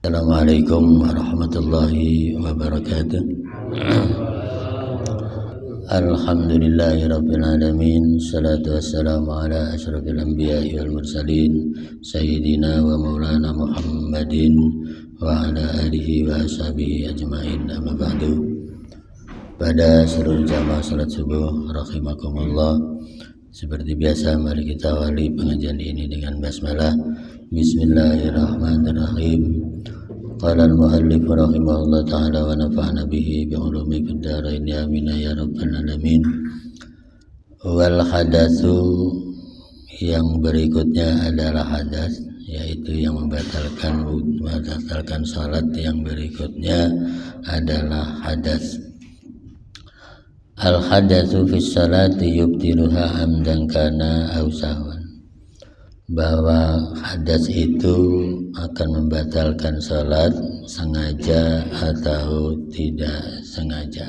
Assalamualaikum warahmatullahi wabarakatuh. Alhamdulillahirabbil alamin, salatu wassalamu ala asyrafil anbiya'i wal mursalin sayyidina wa maulana Muhammadin wa ala alihi wa ashabihi ajmain, amma ba'du. Pada seluruh jamaah salat subuh rahimakumullah, seperti biasa mari kita awali pengajian ini dengan basmalah. Bismillahirrahmanirrahim. Qala al-muallif rahimahullah ta'ala wa nafa'na bihi bi ulumi fid dharain amin ya rabbal alamin. Wal hadatsu, yang berikutnya adalah hadas, yaitu yang membatalkan salat. Yang berikutnya adalah hadas. Al hadatsu fi sholati yubtiluha amdan kana aw sahwan, bahwa hadas itu akan membatalkan salat sengaja atau tidak sengaja.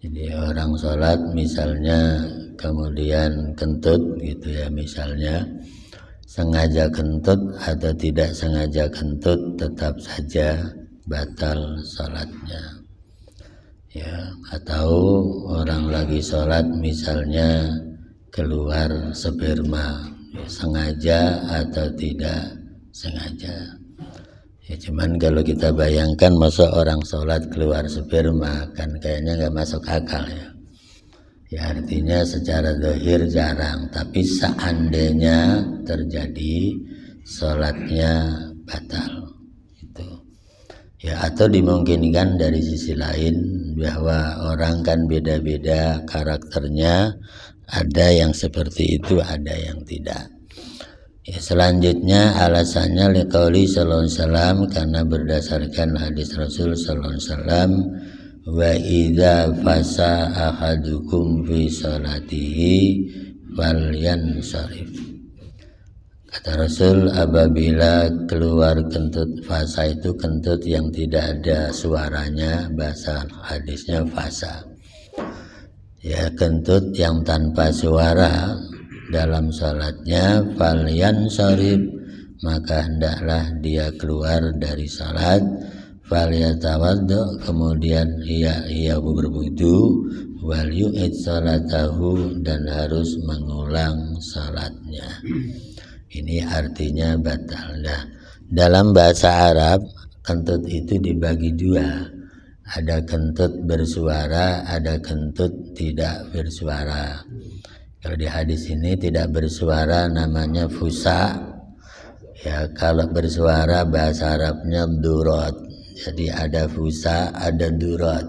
Jadi orang salat misalnya kemudian kentut gitu ya, misalnya sengaja kentut atau tidak sengaja kentut tetap saja batal salatnya. Ya, atau orang lagi salat misalnya keluar sperma, sengaja atau tidak sengaja. Ya, cuman kalau kita bayangkan masa orang sholat keluar sperma, kan kayaknya nggak masuk akal ya. Ya artinya secara zahir jarang, tapi seandainya terjadi sholatnya batal itu. Ya, atau dimungkinkan dari sisi lain bahwa orang kan beda-beda karakternya, ada yang seperti itu, ada yang tidak. Ya, selanjutnya alasannya liqauli sallallahu alaihi wasallam, karena berdasarkan hadis Rasul sallallahu alaihi wasallam, wa idza fasa ahadukum fi salatihi falyansarif. Kata Rasul, apabila keluar kentut, fasa itu kentut yang tidak ada suaranya, bahasa hadisnya fasa. Ya, kentut yang tanpa suara dalam salatnya, falyansarif, maka hendaklah dia keluar dari salat, falyatawaddo, kemudian ia berwudu, wal yu'id salatahu, dan harus mengulang salatnya. Ini artinya batal. Nah, dalam bahasa Arab kentut itu dibagi dua. Ada kentut bersuara, ada kentut tidak bersuara. Kalau di hadis ini tidak bersuara namanya fusa. Ya, kalau bersuara bahasa Arabnya durat. Jadi ada fusa, ada durat.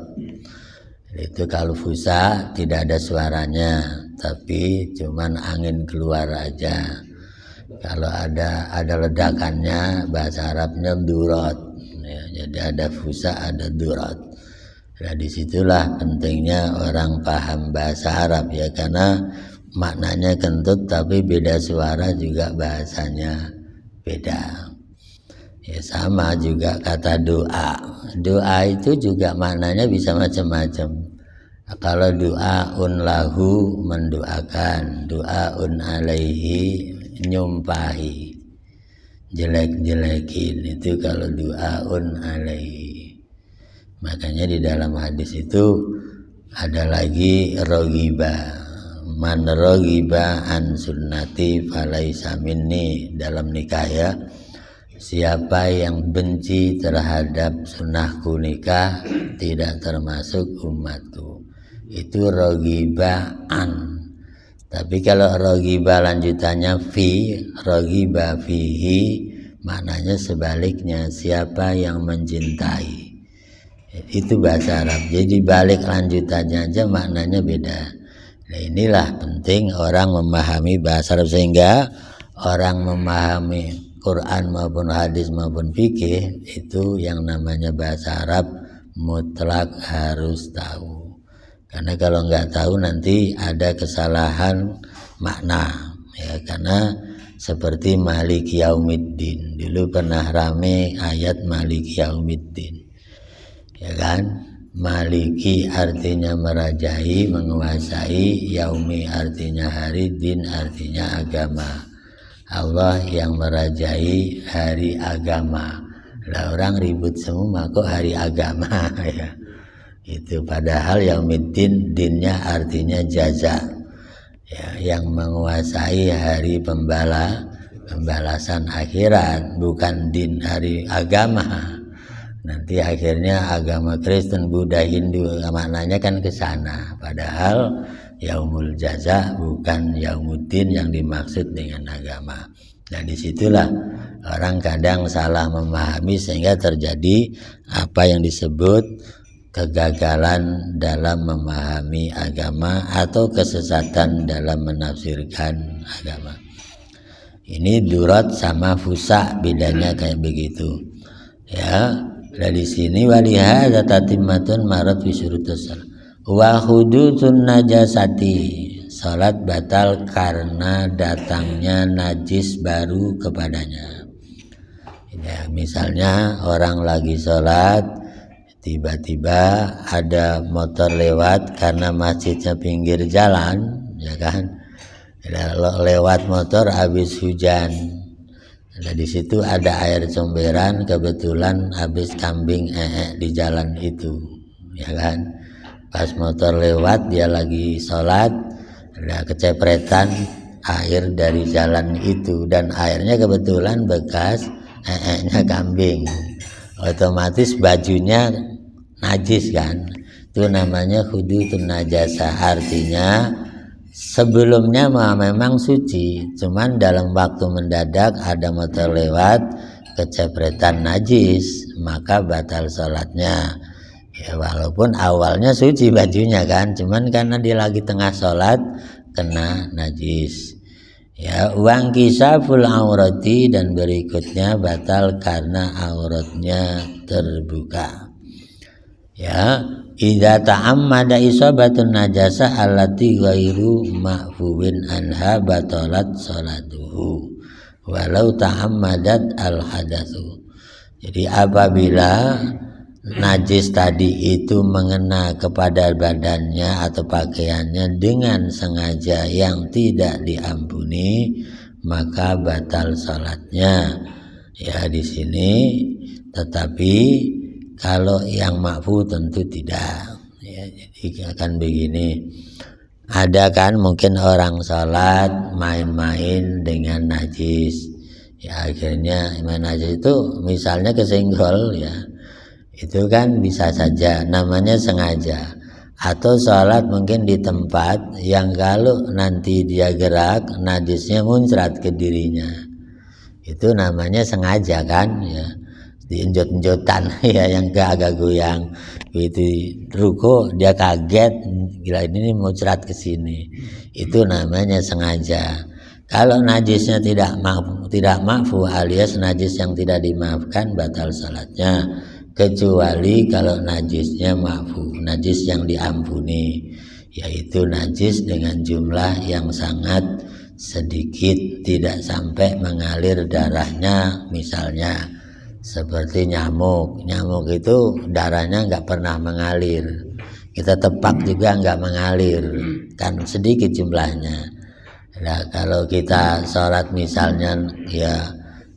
Itu kalau fusa tidak ada suaranya, tapi cuman angin keluar aja. Kalau ada ledakannya, bahasa Arabnya durat. Ya, jadi ada fusa, ada durat. Nah, disitulah pentingnya orang paham bahasa Arab ya, karena maknanya kentut tapi beda suara juga bahasanya beda. Ya, sama juga kata doa. Doa itu juga maknanya bisa macam-macam. Kalau doaun lahu, mendoakan, doaun alaihi, nyumpahi, jelek-jelekin, itu kalau doaun alaihi. Makanya di dalam hadis itu ada lagi rogiba, man rogiba an sunnati falaisa minni, dalam nikah ya. Siapa yang benci terhadap sunnahku nikah tidak termasuk umatku. Itu rogiba an. Tapi kalau rogiba lanjutannya fi, rogiba fihi, maknanya sebaliknya, siapa yang mencintai. Itu bahasa Arab. Jadi balik lanjutannya aja maknanya beda. Nah, inilah penting orang memahami bahasa Arab, sehingga orang memahami Quran maupun hadis maupun fikih itu yang namanya bahasa Arab mutlak harus tahu. Karena kalau nggak tahu nanti ada kesalahan makna, ya. Karena seperti Maliki Yaumiddin, dulu pernah rame ayat Maliki Yaumiddin, ya kan? Maliki artinya merajai, menguasai, yaumi artinya hari, din artinya agama. Allah yang merajai hari agama. Lah orang ribut semua kok hari agama ya. Itu padahal yaumiddin, dinnya artinya jaza. Ya, yang menguasai hari pembalasan akhirat, bukan din hari agama. Nanti akhirnya agama Kristen, Buddha, Hindu maknanya kan ke sana. Padahal yaumul jaza bukan yaumuddin yang dimaksud dengan agama. Nah, disitulah orang kadang salah memahami sehingga terjadi apa yang disebut kegagalan dalam memahami agama atau kesesatan dalam menafsirkan agama. Ini durat sama fusa, bedanya kayak begitu. Ya. Dari sini walihada tatimmatun marat fi syurutus shalah wa hudutsun najasati, salat batal karena datangnya najis baru kepadanya. Ya, misalnya orang lagi salat tiba-tiba ada motor lewat karena masjidnya pinggir jalan, ya kan? Lewat motor habis hujan. Nah, di situ ada air comberan, kebetulan habis kambing di jalan itu, ya kan? Pas motor lewat dia lagi sholat, ada kecepretan air dari jalan itu, dan airnya kebetulan bekas nya kambing. Otomatis bajunya najis kan? Itu namanya hudutsun najasah, artinya sebelumnya memang suci, cuman dalam waktu mendadak ada motor lewat kecepretan najis, maka batal sholatnya. Ya, walaupun awalnya suci bajunya kan, cuman karena dia lagi tengah sholat kena najis. Ya, uang kisaful aurati, dan berikutnya batal karena auratnya terbuka. Ya, idza ta'ammada isabatun najasah allati ghairu ma'fuwin anha batalat salatuhu walau ta'ammadat al hadatsu. Jadi apabila najis tadi itu mengena kepada badannya atau pakaiannya dengan sengaja yang tidak diampuni, maka batal salatnya. Ya, di sini tetapi kalau yang ma'fu tentu tidak. Ya, jadi akan begini, ada kan mungkin orang sholat main-main dengan najis, ya akhirnya main najis itu misalnya kesenggol, ya itu kan bisa saja namanya sengaja. Atau sholat mungkin di tempat yang kalau nanti dia gerak najisnya muncrat ke dirinya, itu namanya sengaja kan, ya diinjot-injotan ya, yang agak goyang itu ruko dia kaget, gila ini muncrat ke sini, itu namanya sengaja. Kalau najisnya tidak ma'fu alias najis yang tidak dimaafkan, batal salatnya, kecuali kalau najisnya ma'fu, najis yang diampuni, yaitu najis dengan jumlah yang sangat sedikit, tidak sampai mengalir darahnya. Misalnya seperti nyamuk itu darahnya nggak pernah mengalir, kita tepak juga nggak mengalir, kan sedikit jumlahnya. Nah, kalau kita sholat misalnya ya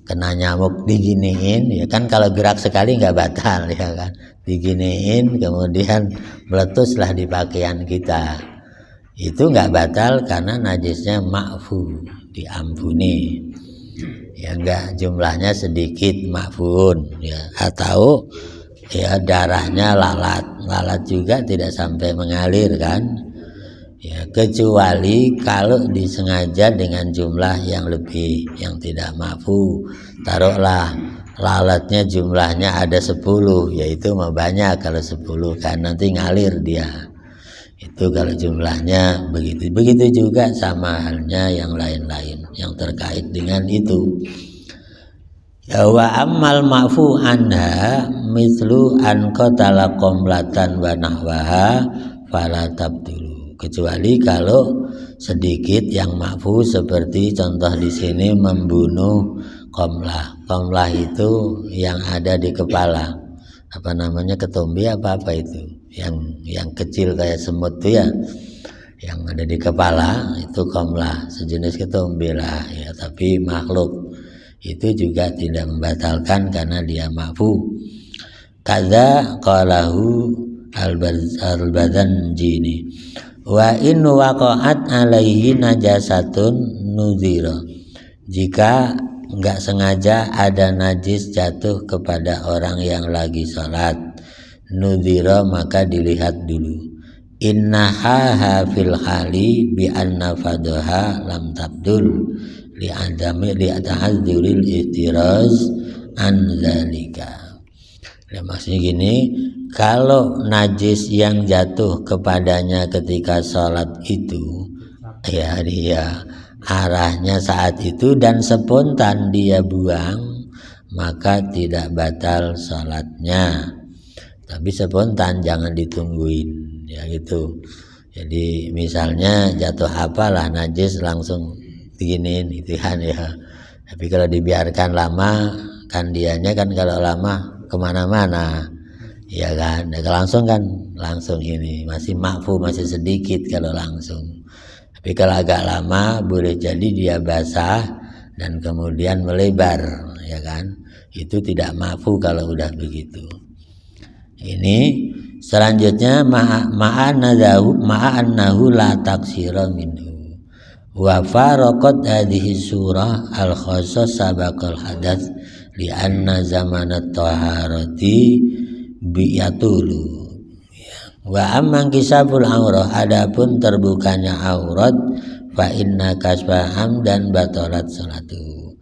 kena nyamuk diginiin, ya kan kalau gerak sekali nggak batal, ya kan, diginiin kemudian meletuslah di pakaian kita, itu nggak batal karena najisnya ma'fu, diampuni. Ya enggak, jumlahnya sedikit ma'fun, ya, atau ya darahnya lalat juga tidak sampai mengalir kan, ya kecuali kalau disengaja dengan jumlah yang lebih, yang tidak ma'fu. Taruhlah lalatnya jumlahnya ada 10, yaitu mah banyak kalau 10 kan nanti ngalir dia, Itu kalau jumlahnya begitu. Begitu juga sama halnya yang lain-lain yang terkait dengan itu. Ya wa ammal ma'fu anha mislu an qatala qomlatan wa nahwaha fala tabdulu. Kecuali kalau sedikit yang ma'fu seperti contoh di sini membunuh qomlah. Qomlah itu yang ada di kepala. Apa namanya, ketombe apa itu? Yang kecil kayak semut itu ya. Yang ada di kepala itu qomlah, sejenis ketombe lah ya, tapi makhluk. Itu juga tidak membatalkan karena dia ma'fu. Kadza qalahu al-Badzanjini wa in waqa'at alaihi najasatun nuzira. Jika enggak sengaja ada najis jatuh kepada orang yang lagi sholat, nuzira maka dilihat dulu. Innaha fil hali bi anna fadaha lam tabdul li'adami li'atahadzuril ihtiraz an dzalika. Ya, maksudnya gini, kalau najis yang jatuh kepadanya ketika sholat itu ya dia arahnya saat itu dan spontan dia buang, maka tidak batal sholatnya. Tapi spontan, jangan ditungguin ya gitu. Jadi misalnya jatuh apalah najis langsung diginiin itu kan ya. Tapi kalau dibiarkan lama kan dianya kan kalau lama kemana-mana ya kan, langsung kan langsung ini masih ma'fu, masih sedikit kalau langsung. Tapi kalau agak lama boleh jadi dia basah dan kemudian melebar ya kan, itu tidak ma'fu kalau udah begitu. Ini selanjutnya ma'annahu la taksira minhu wa faraqat hadhihi surah al-khassah sabaqal hadath li anna zamanat taharati biyatulu. Wa amman kisabul aurah, adapun terbukanya aurat, fa inna kasbaham dan batalat salatu.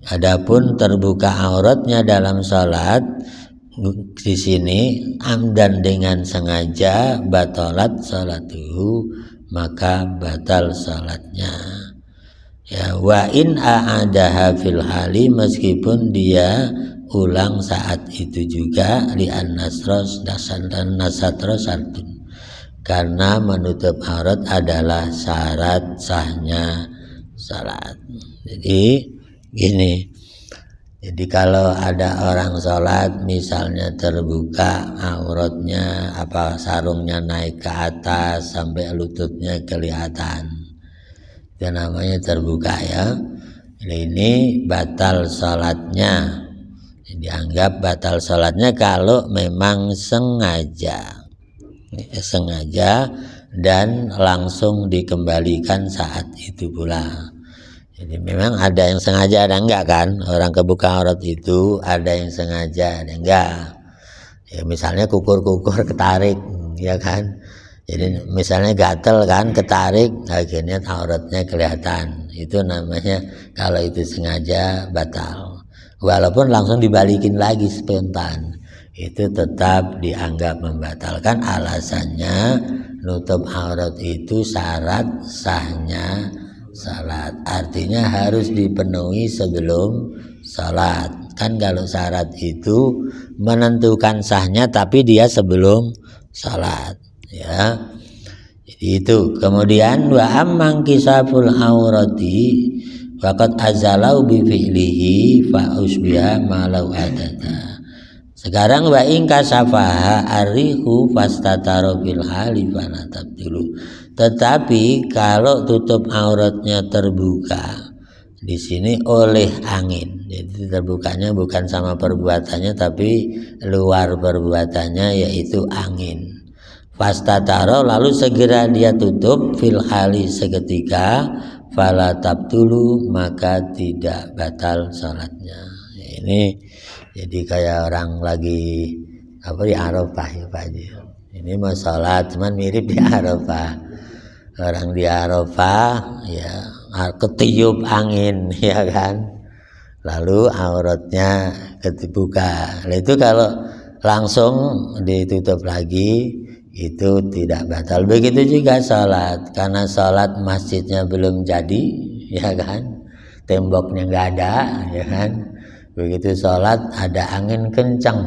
Adapun terbuka auratnya dalam salat di sini amdan dengan sengaja, batalat salatuhu maka batal salatnya. Ya wa in a'adaha fil hali, meskipun dia ulang saat itu juga, li an-nasros dan nasatros sartun, karena menutup aurat adalah syarat sahnya salat. Jadi gini, jadi kalau ada orang sholat misalnya terbuka auratnya, apa sarungnya naik ke atas sampai lututnya kelihatan, itu namanya terbuka ya. Ini batal sholatnya, dianggap batal sholatnya kalau memang sengaja dan langsung dikembalikan saat itu pula. Jadi memang ada yang sengaja ada enggak kan, orang kebuka aurat itu ada yang sengaja ada enggak ya, misalnya kukur-kukur ketarik ya kan, jadi misalnya gatel kan ketarik akhirnya auratnya kelihatan, itu namanya kalau itu sengaja batal. Walaupun langsung dibalikin lagi spontan, itu tetap dianggap membatalkan. Alasannya nutup aurat itu syarat sahnya salat, artinya harus dipenuhi sebelum salat. Kan kalau syarat itu menentukan sahnya tapi dia sebelum salat ya. Jadi itu. Kemudian wa amman kisaful aurati faqad azalau bi fi'lihi fa usbiha malau adata. Sekarang wa in kasafaha arihu fastataro fil hali fala tabtilu. Tetapi kalau tutup auratnya terbuka di sini oleh angin, jadi terbukanya bukan sama perbuatannya tapi luar perbuatannya yaitu angin. Fastataro, lalu segera dia tutup, fil hali seketika, fala tabtulu maka tidak batal salatnya. Ini jadi kayak orang lagi apa di Arafah ya Pak Haji. Ini mau salat cuman mirip di Arafah. Orang di Arafah ya ketiup angin ya kan, lalu auratnya kebuka. Nah, itu kalau langsung ditutup lagi itu tidak batal. Begitu juga sholat, karena sholat masjidnya belum jadi, ya kan, temboknya nggak ada, ya kan. Begitu sholat ada angin kencang,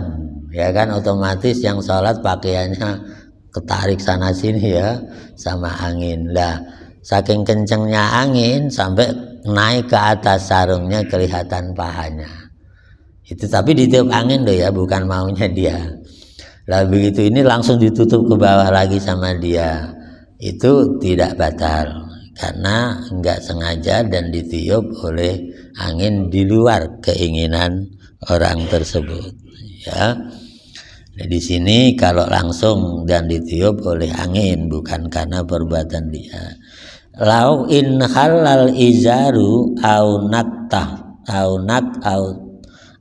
ya kan, otomatis yang sholat pakaiannya ketarik sana sini ya sama angin. Lah saking kencangnya angin sampai naik ke atas sarungnya kelihatan pahanya. Itu tapi ditiup angin loh ya, bukan maunya dia. Lah begitu ini langsung ditutup ke bawah lagi sama dia, itu tidak batal karena enggak sengaja dan ditiup oleh angin di luar keinginan orang tersebut, ya. Nah, di sini kalau langsung dan ditiup oleh angin bukan karena perbuatan dia. Lau in halal izaru au naktah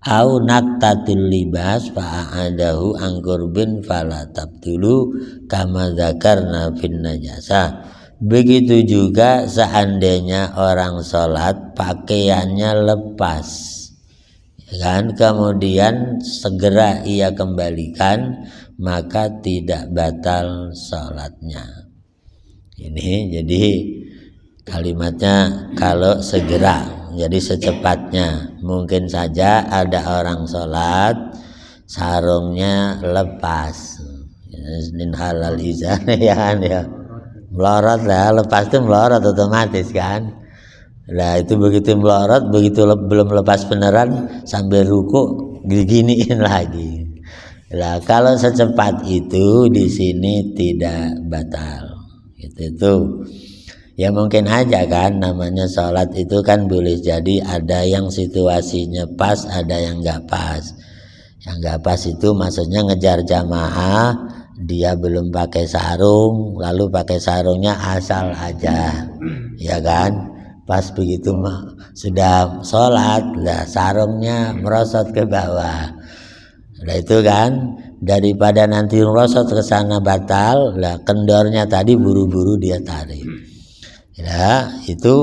au naktatul libas fa'adahu angkurbin falatab dulu kama zakarna fin najasa. Begitu juga seandainya orang sholat pakaiannya lepas, kan, kemudian segera ia kembalikan, maka tidak batal sholatnya. Ini jadi kalimatnya kalau segera, jadi secepatnya. Mungkin saja ada orang sholat sarungnya lepas, min halal izar ya kan, ya melorot lah, lepas itu melorot otomatis kan. Nah itu begitu melorot, begitu belum lepas beneran sambil ruku diginiin lagi. Nah kalau secepat itu di sini tidak batal. Itu ya mungkin aja kan, namanya sholat itu kan boleh jadi ada yang situasinya pas, ada yang nggak pas. Yang nggak pas itu maksudnya ngejar jamaah, dia belum pakai sarung, lalu pakai sarungnya asal aja, ya kan. Pas begitu sudah sholat, lah sarungnya merosot ke bawah. Nah itu kan, daripada nanti merosot ke sana batal, lah kendornya tadi buru-buru dia tarik. Ya, itu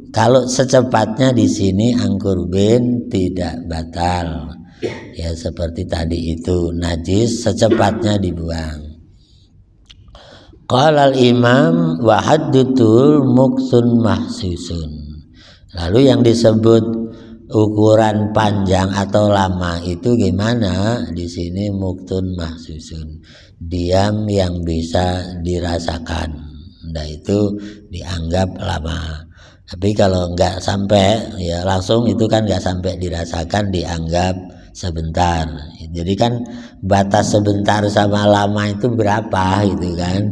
kalau secepatnya di sini angkurbin tidak batal. Ya seperti tadi itu, najis secepatnya dibuang. Qala al-imam wa haddutul muksun mahsusun. Lalu yang disebut ukuran panjang atau lama itu gimana? Di sini muktun mahsusun, diam yang bisa dirasakan. Nah itu dianggap lama. Tapi kalau enggak sampai ya langsung itu kan enggak sampai dirasakan, dianggap sebentar. Jadi kan batas sebentar sama lama itu berapa gitu kan.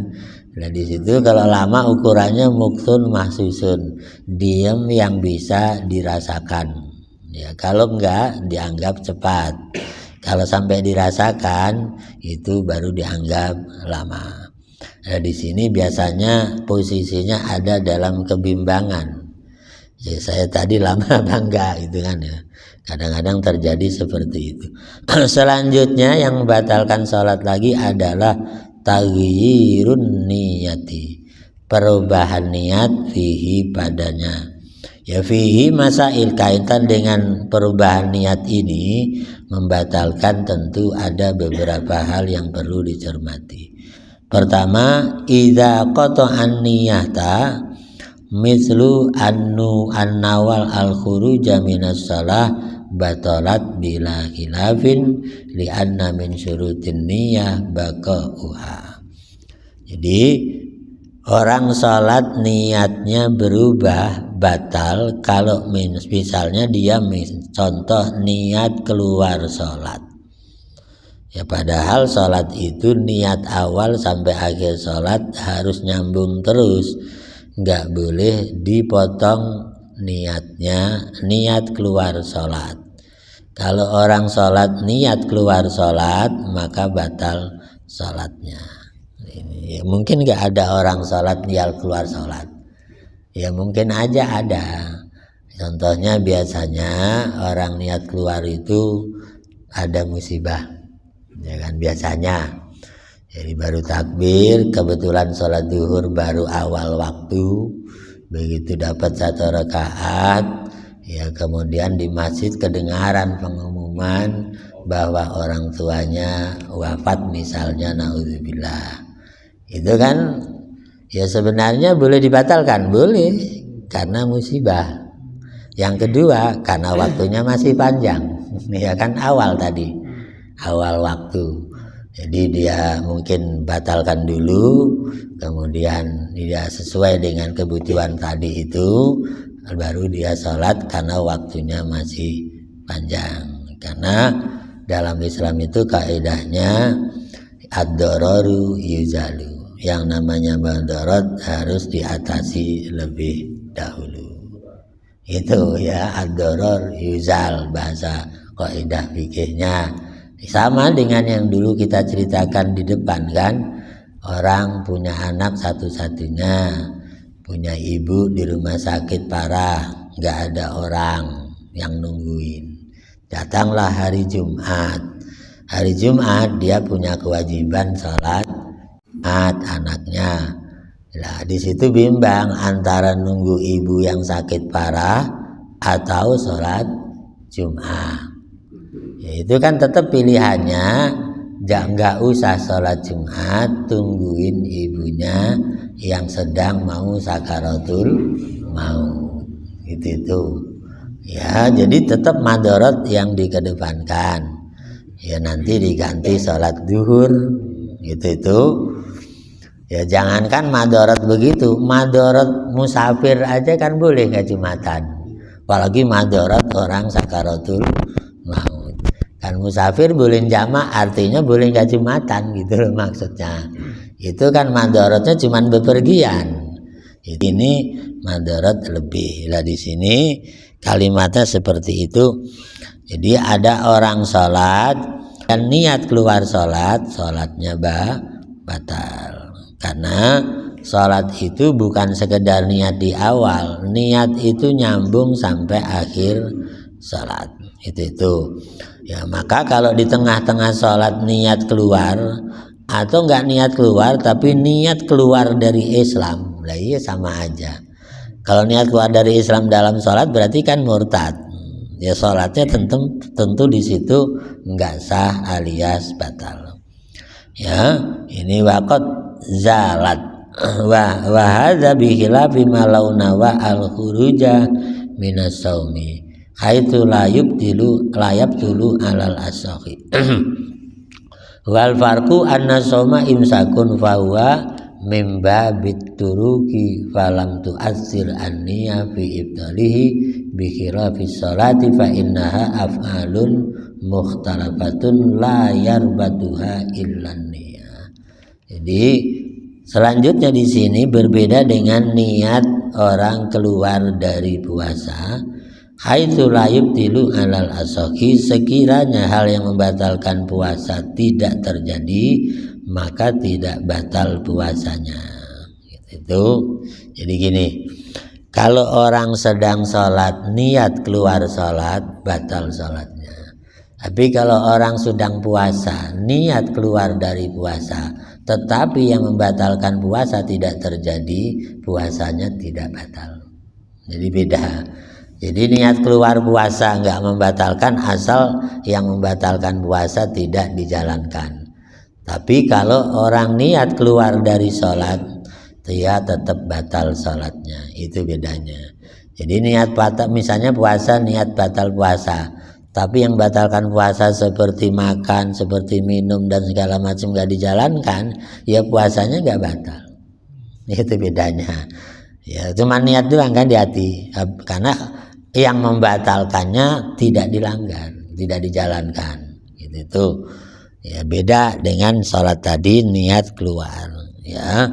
Nah di situ kalau lama ukurannya muktun mahsusun, diam yang bisa dirasakan. Ya kalau enggak dianggap cepat. Kalau sampai dirasakan itu baru dianggap lama. Nah di sini biasanya posisinya ada dalam kebimbangan. Ya, saya tadi lama apa enggak itu kan ya. Kadang-kadang terjadi seperti itu. Selanjutnya yang membatalkan sholat lagi adalah taghyirun niyati, perubahan niat fihi padanya. Ya fihi masail, kaitan dengan perubahan niat ini membatalkan tentu ada beberapa hal yang perlu dicermati. Pertama, idza qata'an niyata mislu an-nawal al-khuruja minas shalah batalat bila khilafin li'anna min syurutin niyah baqa'uha. Jadi orang sholat niatnya berubah batal kalau misalnya dia contoh niat keluar sholat. Ya padahal sholat itu niat awal sampai akhir sholat harus nyambung terus. Enggak boleh dipotong niatnya, niat keluar sholat. Kalau orang sholat niat keluar sholat maka batal sholatnya. Ini, ya, mungkin enggak ada orang sholat niat keluar sholat. Ya mungkin aja ada. Contohnya biasanya orang niat keluar itu ada musibah, ya kan biasanya. Jadi baru takbir, kebetulan sholat duhur baru awal waktu, begitu dapat 1 rakaat, ya kemudian di masjid kedengaran pengumuman bahwa orang tuanya wafat misalnya, naudzubillah. Itu kan ya sebenarnya boleh dibatalkan, boleh, karena musibah. Yang kedua karena waktunya masih panjang, ya kan awal tadi, awal waktu. Jadi dia mungkin batalkan dulu, kemudian dia sesuai dengan kebutuhan tadi itu, baru dia sholat karena waktunya masih panjang. Karena dalam Islam itu kaidahnya ad-dararu yuzalu, yang namanya madarat harus diatasi lebih dahulu. Itu ya, ad-darar yuzal, bahasa kaidah fikihnya. Sama dengan yang dulu kita ceritakan di depan kan, orang punya anak satu-satunya, punya ibu di rumah sakit parah, nggak ada orang yang nungguin. Datanglah hari Jumat. Hari Jumat dia punya kewajiban sholat Jumat anaknya. Nah, di situ bimbang antara nunggu ibu yang sakit parah atau sholat Jumat. Ya, itu kan tetap pilihannya nggak usah sholat Jumat, tungguin ibunya yang sedang mau sakaratul maut. Itu ya, jadi tetap madarat yang dikedepankan. Ya nanti diganti sholat duhur, itu ya. Jangankan madarat begitu, madarat musafir aja kan boleh nggak Jumatan, apalagi madarat orang sakaratul maut. Kan musafir boleh jamak, artinya boleh nggak Jumatan gitu loh maksudnya. Itu kan madaratnya cuma bepergian. Ini madarat lebih lah di sini kalimatnya seperti itu. Jadi ada orang sholat dan niat keluar sholat, sholatnya batal. Karena sholat itu bukan sekedar niat di awal, niat itu nyambung sampai akhir sholat. Itu ya. Maka kalau di tengah-tengah sholat niat keluar, atau enggak niat keluar tapi niat keluar dari Islam, lah iya sama aja. Kalau niat keluar dari Islam dalam sholat berarti kan murtad. Ya sholatnya tentu di situ enggak sah alias batal. Ya, ini waqad zalat wa hadza bi khilafi ma launa wa al khuruja minas saumi haitsu la yubtilu alal asahi. Wal farqu anna soma imsakun fahuwa mim babit turuki falam tu'assir an-niyya fi ibtalihi bi khilafis salati fa innaha af'alun mukhtalafatun la yarbatuha illa niyya. Jadi selanjutnya di sini berbeda dengan niat orang keluar dari puasa. Haitsu la yubtilu alal asahi, sekiranya hal yang membatalkan puasa tidak terjadi, maka tidak batal puasanya. Itu jadi gini, kalau orang sedang sholat niat keluar sholat, batal sholatnya. Tapi kalau orang sedang puasa niat keluar dari puasa, tetapi yang membatalkan puasa tidak terjadi, puasanya tidak batal. Jadi beda. Jadi niat keluar puasa enggak membatalkan asal yang membatalkan puasa tidak dijalankan. Tapi kalau orang niat keluar dari sholat, dia tetap batal sholatnya. Itu bedanya. Jadi niat batal, misalnya puasa niat batal puasa, tapi yang batalkan puasa seperti makan, seperti minum dan segala macam enggak dijalankan, ya puasanya enggak batal. Itu bedanya. Ya cuma niat doang kan di hati, karena yang membatalkannya tidak dilanggar, tidak dijalankan. Itu ya, beda dengan sholat tadi niat keluar. Ya,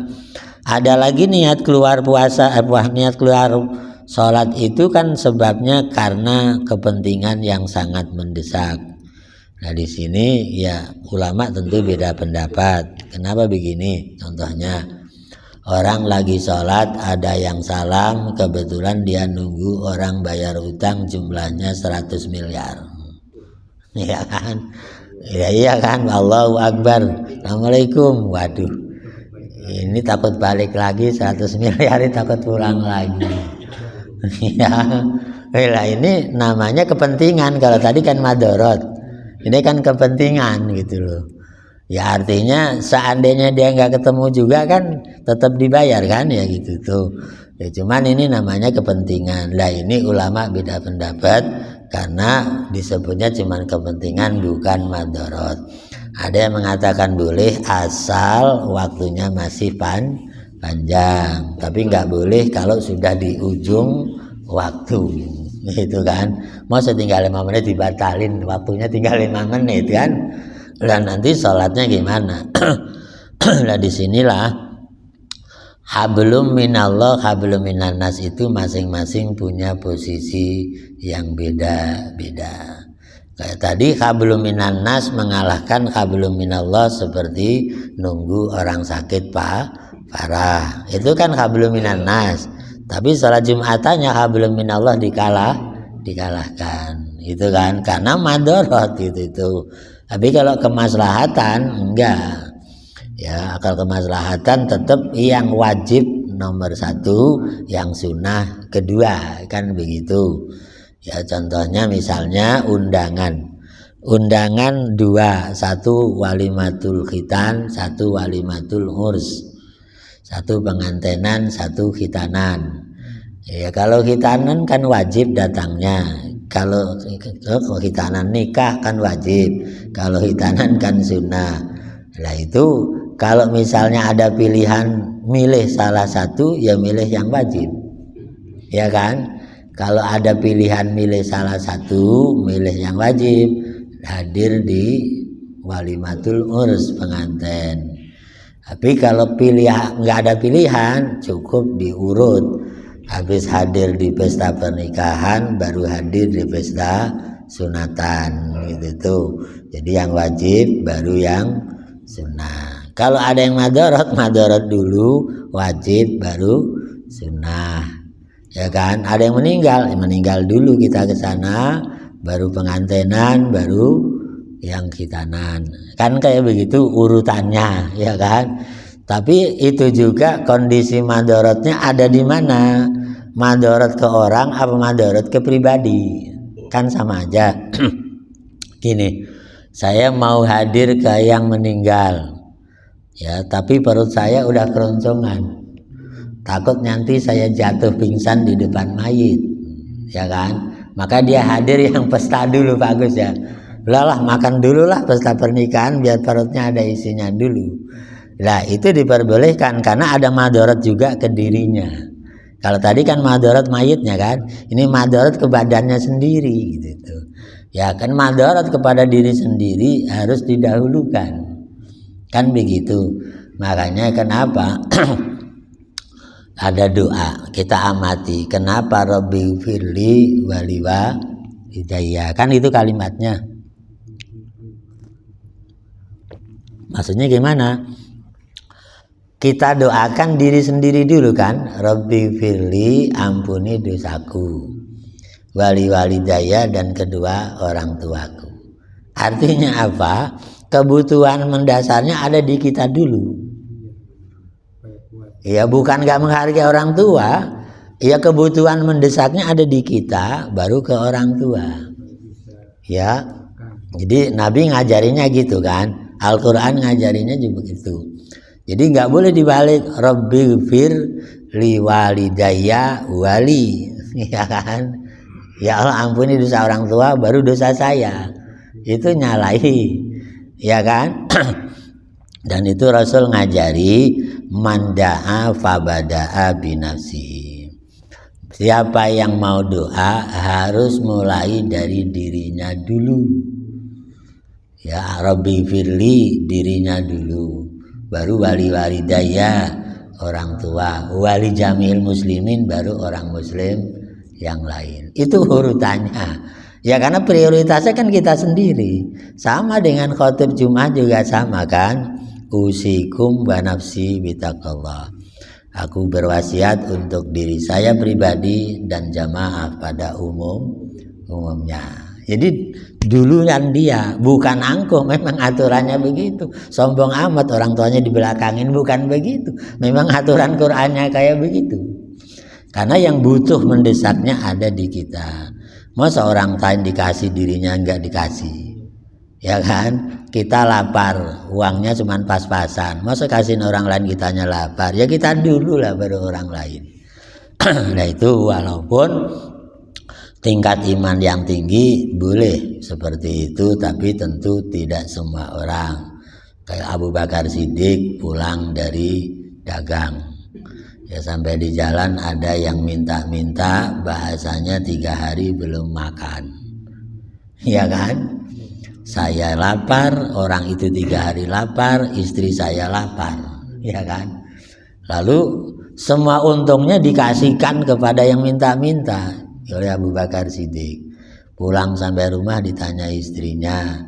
ada lagi niat keluar puasa, niat keluar sholat itu kan sebabnya karena kepentingan yang sangat mendesak. Nah di sini ya ulama tentu beda pendapat. Kenapa begini? Contohnya, orang lagi sholat, ada yang salam, kebetulan dia nunggu orang bayar utang jumlahnya 100 miliar. Iya kan? Ya iya kan, Allahu Akbar, Assalamualaikum. Waduh, ini takut balik lagi 100 miliar, takut pulang lagi. Ya, ini namanya kepentingan. Kalau tadi kan madorot, ini kan kepentingan gitu loh. Ya artinya seandainya dia nggak ketemu juga kan tetap dibayar kan ya gitu tuh. Ya cuman ini namanya kepentingan. Lah ini ulama beda pendapat karena disebutnya cuman kepentingan bukan madorot. Ada yang mengatakan boleh asal waktunya masih panjang, tapi nggak boleh kalau sudah di ujung waktu gitu kan. Mau tinggal 5 menit dibatalin, waktunya tinggal 5 menit kan. Dan nanti sholatnya gimana? Nah disinilah hablum minallah, hablum minannas itu masing-masing punya posisi yang beda-beda. Kayak tadi hablum minannas mengalahkan hablum minallah seperti nunggu orang sakit parah. Itu kan hablum minannas. Tapi sholat Jumatannya hablum minallah dikalahkan. Itu kan karena madorot itu. Tapi kalau kemaslahatan enggak. Ya, kalau kemaslahatan tetap yang wajib nomor 1, yang sunnah kedua, kan begitu. Ya, contohnya misalnya undangan 2, 1 walimatul khitan, 1 walimatul urs, 1 pengantenan, 1 khitanan. Ya, kalau khitanan kan wajib datangnya. Kalau khitanan nikah kan wajib, kalau khitanan kan sunnah. Nah itu kalau misalnya ada pilihan milih salah satu, ya milih yang wajib, ya kan. Kalau ada pilihan milih salah satu, milih yang wajib, hadir di walimatul urs, pengantin. Tapi kalau nggak ada pilihan, cukup diurut. Habis hadir di pesta pernikahan, baru hadir di pesta sunatan gitu tuh. Jadi yang wajib baru yang sunnah. Kalau ada yang madorot dulu, wajib baru sunnah. Ya kan? Ada yang meninggal dulu kita ke sana, baru pengantenan, baru yang khitanan. Kan kayak begitu urutannya, ya kan? Tapi itu juga kondisi madorotnya ada di mana? Madorot ke orang apa madorot ke pribadi? Kan sama aja. Gini, saya mau hadir ke yang meninggal, ya, tapi perut saya udah keroncongan. Takut nanti saya jatuh pingsan di depan mayit, ya kan? Maka dia hadir yang pesta dulu, bagus ya. Lah makan dulu lah pesta pernikahan biar perutnya ada isinya dulu. Lah itu diperbolehkan karena ada madorot juga ke dirinya. Kalau tadi kan madorot mayitnya kan, ini madorot ke badannya sendiri gitu. Ya kan madorot kepada diri sendiri harus didahulukan. Kan begitu. Makanya kenapa ada doa kita amati. Kenapa Rabbi firli waliwa hidayah. Kan itu kalimatnya. Maksudnya gimana? Kita doakan diri sendiri dulu kan. Rabbi firli, ampuni dosaku, wali walidaya, dan kedua orang tuaku. Artinya apa? Kebutuhan mendasarnya ada di kita dulu. Ya bukan gak menghargai orang tua, ya kebutuhan mendesaknya ada di kita, baru ke orang tua. Ya, jadi Nabi ngajarinya gitu kan. Al-Quran ngajarinya juga begitu. Jadi nggak boleh dibalik Rabbighfir li walidayya wali, ya kan? Ya Allah ampuni dosa orang tua baru dosa saya. Itu nyalahi, ya kan? Dan itu Rasul ngajari manda'a fabada'a binafsihi. Siapa yang mau doa harus mulai dari dirinya dulu. Ya Rabbighfirli, dirinya dulu. Baru wali walidayya, orang tua, wali jamil muslimin, baru orang muslim yang lain. Itu urutannya. Ya karena prioritasnya kan kita sendiri. Sama dengan khotib Jumat juga sama kan. Usikum wa nafsi bitaqallah. Aku berwasiat untuk diri saya pribadi dan jamaah pada umumnya. Jadi duluan dia, bukan angkuh. Memang aturannya begitu. Sombong amat orang tuanya di belakangin, bukan begitu. Memang aturan Qur'annya kayak begitu. Karena yang butuh mendesaknya ada di kita. Masa orang lain dikasih dirinya enggak dikasih? ya kan? Kita lapar, uangnya cuma pas-pasan, masa kasihin orang lain kitanya lapar, ya kita dulu lah baru orang lain. Nah itu walaupun tingkat iman yang tinggi boleh seperti itu, tapi tentu tidak semua orang. Kayak Abu Bakar Siddiq pulang dari dagang, ya sampai di jalan ada yang minta-minta, bahasanya 3 hari belum makan, ya kan? Saya lapar, orang itu 3 hari lapar, istri saya lapar, ya kan? Lalu semua untungnya dikasihkan kepada yang minta-minta oleh Abu Bakar Siddiq. Pulang sampai rumah ditanya istrinya,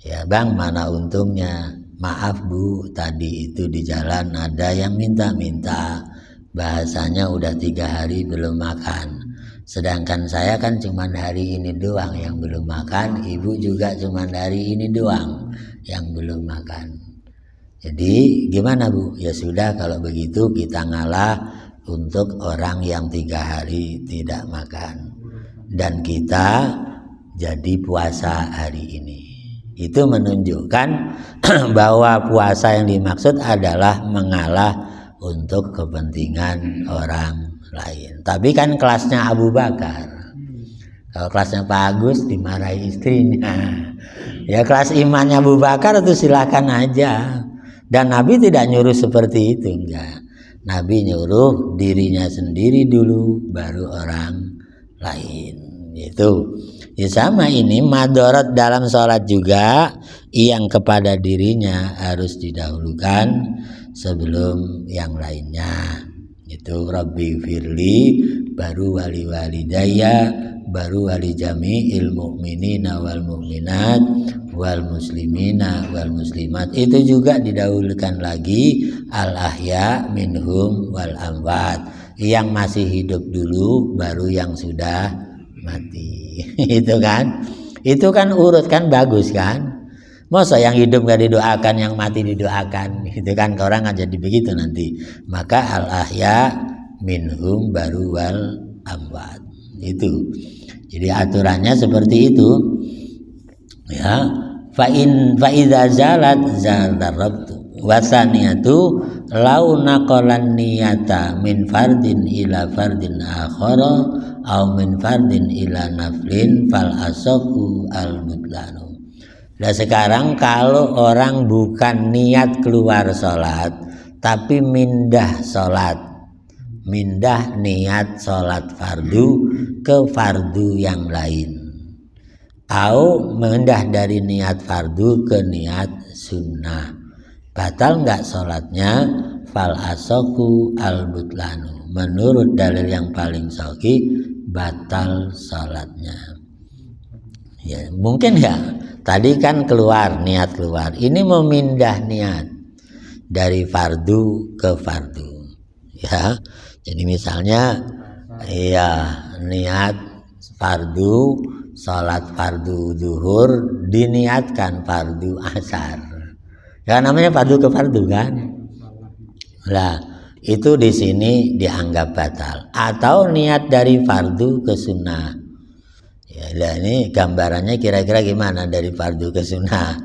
ya bang mana untungnya? Maaf bu, tadi itu di jalan ada yang minta-minta, bahasanya udah 3 hari belum makan. Sedangkan saya kan cuma hari ini doang yang belum makan, ibu juga cuma hari ini doang yang belum makan. Jadi gimana bu? Ya sudah kalau begitu kita ngalah untuk orang yang 3 hari tidak makan, dan kita jadi puasa hari ini. Itu menunjukkan bahwa puasa yang dimaksud adalah mengalah untuk kepentingan orang lain. Tapi kan kelasnya Abu Bakar. Kalau kelasnya Pak Agus dimarahi istrinya. Ya kelas imannya Abu Bakar itu silakan aja. Dan Nabi tidak nyuruh seperti itu, enggak. Nabi nyuruh dirinya sendiri dulu, baru orang lain. Itu ya sama ini madorot dalam sholat juga, yang kepada dirinya harus didahulukan sebelum yang lainnya. Itu Rabbi firli, baru wali walidayya, baru wali jami'il mu'minina wal mu'minat wal muslimina wal muslimat. Itu juga didahulukan lagi al ahya minhum wal amwat, yang masih hidup dulu baru yang sudah mati. Itu kan urut kan bagus kan. Masa yang hidup gak didoakan, yang mati didoakan, itu kan orang kan jadi begitu nanti. Maka al ahya minhum baru wal amwat. Itu jadi aturannya seperti itu ya. Fa idza zalat zalarabtu wasaniyatu lau naqalan niyata min fardin ila fardin akhara au min fardin ila naflin fal asahu al mutlanu. Nah sekarang kalau orang bukan niat keluar sholat, tapi mindah sholat, mindah niat sholat fardu ke fardu yang lain, atau mindah dari niat fardu ke niat sunnah, batal nggak sholatnya? Fal asoku al butlanu, menurut dalil yang paling sahih batal sholatnya. Ya mungkin ya. Tadi kan niat keluar, ini memindah niat dari fardu ke fardu, ya. Jadi misalnya, ya niat fardu, sholat fardu zuhur, diniatkan fardu asar, ya namanya fardu ke fardu kan. Lah itu di sini dianggap batal. Atau niat dari fardu ke sunnah. Ya, ini gambarannya kira-kira gimana dari fardu ke sunnah?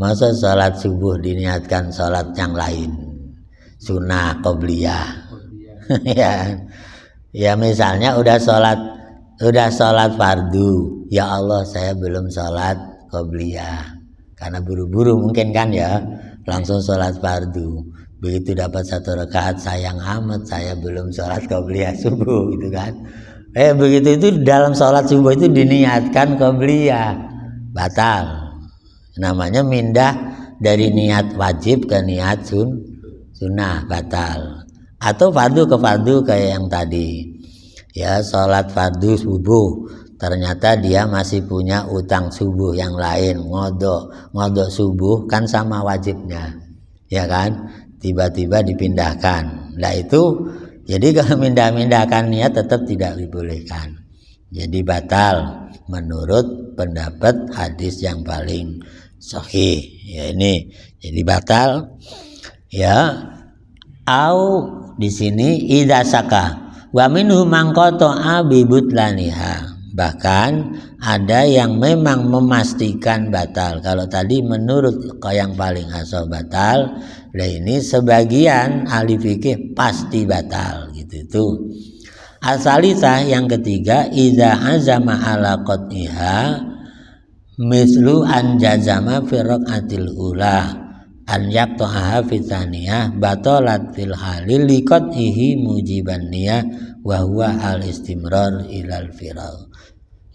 Masa sholat subuh diniatkan sholat yang lain, sunnah qobliyah. ya misalnya udah sholat fardu, ya Allah saya belum sholat qobliyah karena buru-buru mungkin kan ya, langsung sholat fardu. Begitu dapat 1 rakaat sayang amat saya belum sholat qobliyah subuh gitu kan. Begitu itu dalam sholat subuh itu diniatkan qobliyah, batal. Namanya mindah dari niat wajib ke niat sunnah, batal. Atau fardu ke fardu kayak yang tadi. Ya sholat fardu subuh, ternyata dia masih punya utang subuh yang lain, ngodok subuh kan sama wajibnya, ya kan? Tiba-tiba dipindahkan. Nah itu. Jadi kalau mindah-mindahkan niat tetap tidak dibolehkan. Jadi batal menurut pendapat hadis yang paling sahih. Ya ini jadi batal. Ya. Au di sini idza saka wa minhu man qata'a bi butlaniha. Bahkan ada yang memang memastikan batal. Kalau tadi menurut yang paling asal batal, nah ini sebagian ahli fikih pasti batal gitu tuh. Asalisah yang ketiga, idza azama ala qat'iha mislu an jazama fi raqatil ula an yaqtaha fi tsaniyah batalat fil halil liqat'ihi mujiban niyah wa huwa al istimrar ilal firal.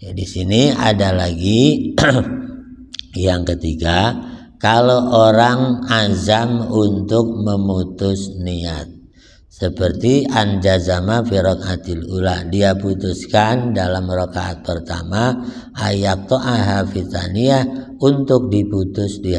Ya, di sini ada lagi yang ketiga, kalau orang azam untuk memutus niat seperti anjazama fi raqatil ula, dia putuskan dalam rakaat pertama ayat ta'aha fi tsaniyah untuk diputus di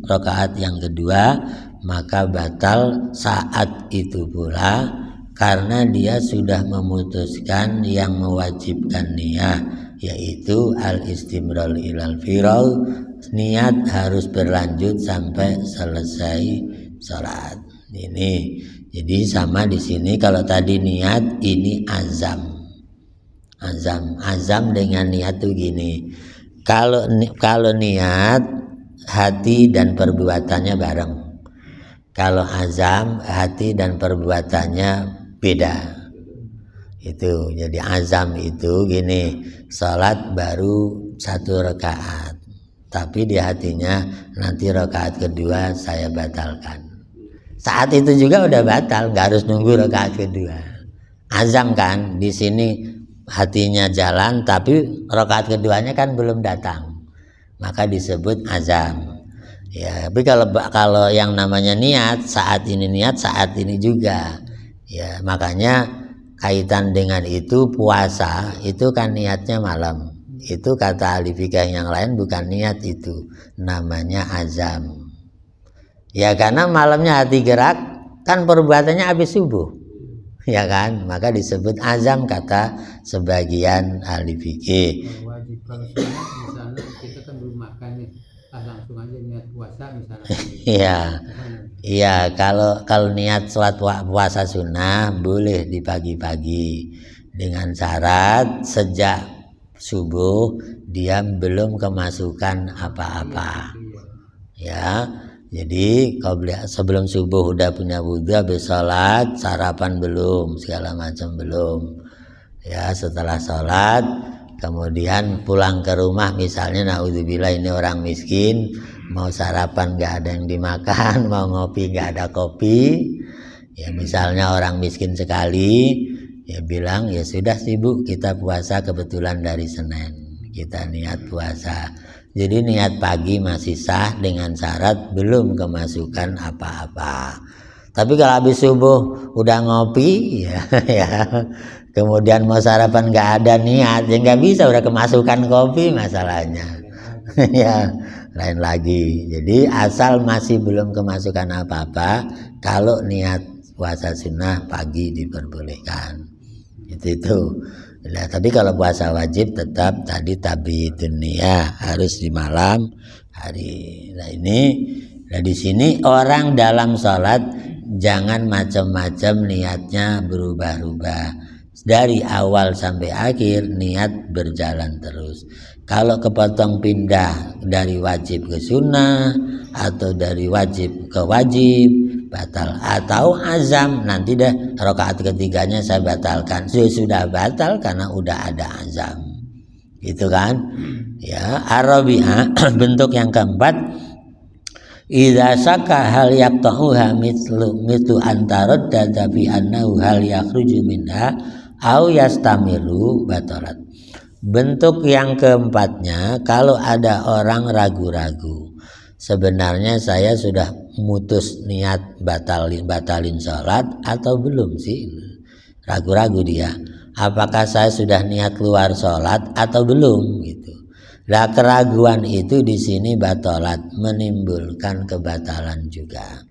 rakaat yang kedua, maka batal saat itu pula karena dia sudah memutuskan yang mewajibkan niat, yaitu al-istimrar ilal firal, niat harus berlanjut sampai selesai salat. Ini jadi sama di sini, kalau tadi niat, ini azam dengan niat tuh gini. Kalau niat hati dan perbuatannya bareng. Kalau azam hati dan perbuatannya beda. Itu jadi azam itu gini, salat baru 1 rakaat, tapi di hatinya nanti rakaat kedua saya batalkan. Saat itu juga udah batal, nggak harus nunggu rakaat kedua. Azam kan, di sini hatinya jalan tapi rakaat keduanya kan belum datang, maka disebut azam. Ya, tapi kalau yang namanya niat, saat ini niat, saat ini juga. Ya, makanya kaitan dengan itu puasa itu kan niatnya malam. Itu kata ahli fikih yang lain bukan niat, itu namanya azam. Ya karena malamnya hati gerak, kan perbuatannya habis subuh, ya kan, maka disebut azam kata sebagian ahli fikih. Wajib kalau sunat misalnya kita kan belum makan nih, langsung aja niat puasa misalnya. Iya kalau niat sholat puasa sunnah boleh di pagi-pagi dengan syarat sejak subuh dia belum kemasukan apa-apa. Ya. Jadi sebelum subuh udah punya wudhu, habis sholat, sarapan belum, segala macam belum. Ya setelah sholat, kemudian pulang ke rumah misalnya, naudzubillah ini orang miskin, mau sarapan gak ada yang dimakan, mau ngopi gak ada kopi. Ya misalnya orang miskin sekali, ya bilang ya sudah sibuk kita puasa kebetulan dari Senin, kita niat puasa. Jadi niat pagi masih sah dengan syarat belum kemasukan apa-apa. Tapi kalau habis subuh udah ngopi ya, kemudian mau sarapan nggak ada niat, ya nggak bisa, udah kemasukan kopi masalahnya. Ya lain lagi. Jadi asal masih belum kemasukan apa-apa, kalau niat puasa sunnah pagi diperbolehkan. Itu. Nah, tapi kalau puasa wajib tetap tadi tabidun niyah, harus di malam hari. Nah di sini orang dalam sholat jangan macam-macam niatnya berubah-ubah. Dari awal sampai akhir niat berjalan terus. Kalau kepotong pindah dari wajib ke sunnah atau dari wajib ke wajib, batal. Atau azam, nanti deh rakaat ketiganya saya batalkan. Sudah batal karena udah ada azam, gitu kan. Ya, arabiah bentuk yang keempat, idza saka hal yaqta'uha mitlu antarad tapi annahu hal yakhruju minha au yastamiru batalat. Bentuk yang keempatnya, kalau ada orang ragu-ragu, sebenarnya saya sudah mutus niat batalin sholat atau belum sih? Ragu-ragu dia, apakah saya sudah niat keluar sholat atau belum gitu. Nah keraguan itu di sini batalat, menimbulkan kebatalan juga.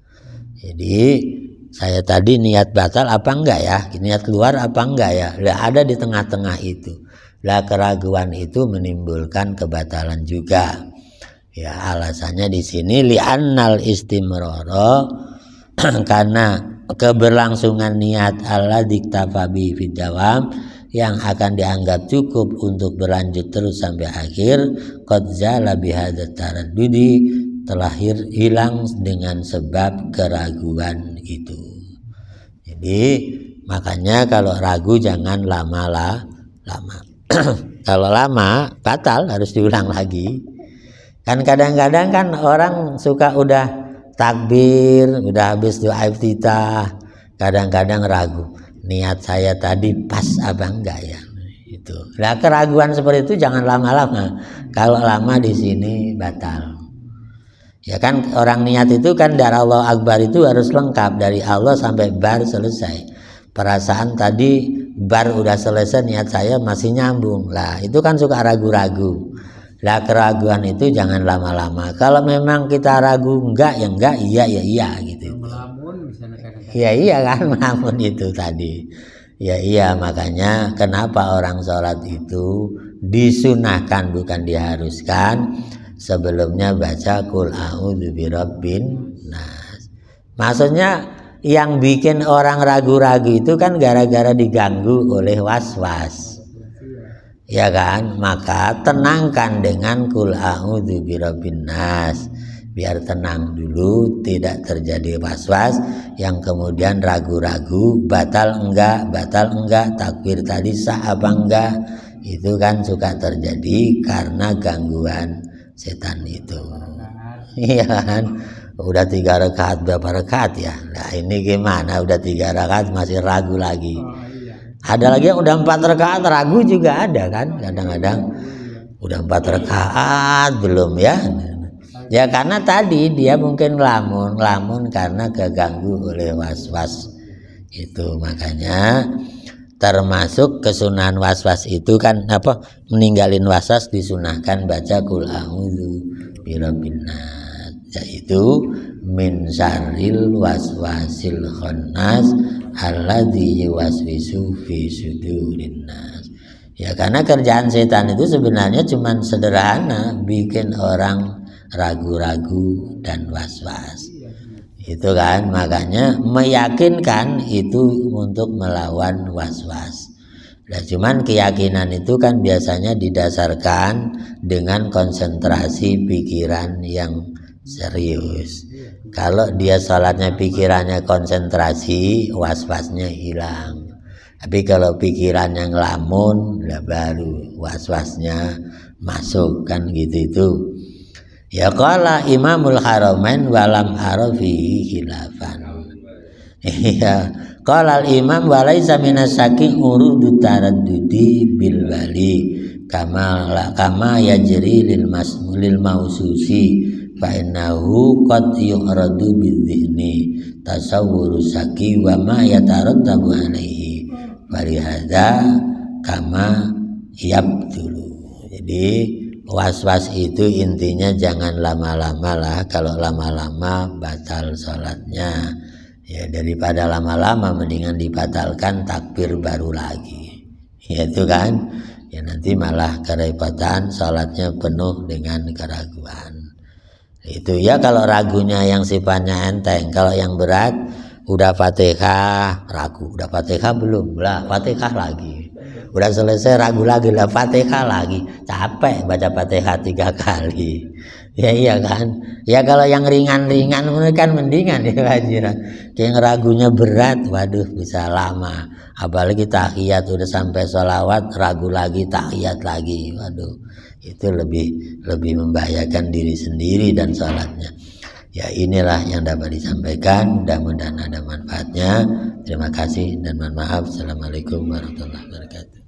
Jadi saya tadi niat batal apa enggak ya, niat keluar apa enggak ya, nah, ada di tengah-tengah itu. Nah keraguan itu menimbulkan kebatalan juga. Ya alasannya di sini li'annal istimrara karena keberlangsungan niat Allah diktafabi fid dawam, yang akan dianggap cukup untuk berlanjut terus sampai akhir, qad zala bihadzat taraddudi, telah hilang dengan sebab keraguan itu. Jadi makanya kalau ragu jangan lama. Kalau lama batal, harus diulang lagi. Kan kadang-kadang kan orang suka udah takbir, udah habis doa iftitah, kadang-kadang ragu, niat saya tadi pas apa enggak ya? Itu. Nah, keraguan seperti itu jangan lama-lama. Kalau lama di sini batal. Ya kan orang niat itu kan dari Allah Akbar itu harus lengkap dari Allah sampai bar selesai. Perasaan tadi bar udah selesai, niat saya masih nyambung. Lah itu kan suka ragu-ragu. Lah keraguan itu jangan lama-lama. Kalau memang kita ragu enggak ya enggak, iya ya iya gitu. Melamun misalnya kadang-kadang. Ya iya kan melamun itu tadi. Ya iya, makanya kenapa orang sholat itu disunahkan bukan diharuskan sebelumnya baca qul a'udzu birabbin nas. Maksudnya yang bikin orang ragu-ragu itu kan gara-gara diganggu oleh was-was. Ya kan? Maka tenangkan dengan qul a'udzu birabbin nas. Biar tenang dulu, tidak terjadi was-was yang kemudian ragu-ragu, batal enggak, takbir tadi sah apa enggak. Itu kan suka terjadi karena gangguan setan itu. Iya kan? Udah 3 rakaat berapa rakaat ya? Nah ini gimana? Udah 3 rakaat masih ragu lagi. Ada lagi yang udah 4 rakaat ragu juga ada kan? Kadang-kadang udah 4 rakaat belum ya? Ya karena tadi dia mungkin ngelamun karena keganggu oleh was-was itu. Makanya termasuk kesunahan was-was itu kan apa, meninggalin was-was disunahkan baca qul a'udzu birabbin nas, yaitu min syarril waswasil khannas alladzi yuwaswisu fi sudurin nas. Ya karena kerjaan setan itu sebenarnya cuma sederhana, bikin orang ragu-ragu dan was-was. Itu kan makanya meyakinkan itu untuk melawan was-was. Nah, cuman keyakinan itu kan biasanya didasarkan dengan konsentrasi pikiran yang serius. Kalau dia sholatnya pikirannya konsentrasi, was-wasnya hilang. Tapi kalau pikiran yang ngelamun, lah baru was-wasnya masuk kan gitu itu. Ya qala Imamul Haramain walam arafi khilafan. Iya, qala al-imam walaisa minasaki urudu taraddudi bil wali kama yajri lil maususi fa innahu qad yu'radu bidzihni tasawwuru saki wa ma yatarattabu alaihi walihada kama yabdulu. Jadi was-was itu intinya jangan lama-lama lah. Kalau lama-lama batal sholatnya. Ya daripada lama-lama mendingan dibatalkan takbir baru lagi. Ya itu kan. Ya nanti malah kerepotan, sholatnya penuh dengan keraguan. Itu ya kalau ragunya yang sifatnya enteng. Kalau yang berat udah Fatihah ragu, udah Fatihah belum, lah Fatihah lagi. Udah selesai ragu lagi, lah Fatihah lagi, capek baca Fatihah 3 kali. Ya iya kan. Ya kalau yang ringan-ringan kan mendingan ya wajiran. Yang ragunya berat, waduh bisa lama. Apalagi tahiyat udah sampai sholawat ragu lagi, tahiyat lagi, waduh itu lebih membahayakan diri sendiri dan sholatnya. Ya inilah yang dapat disampaikan, mudah-mudahan ada manfaatnya. Terima kasih dan mohon maaf. Assalamualaikum warahmatullahi wabarakatuh.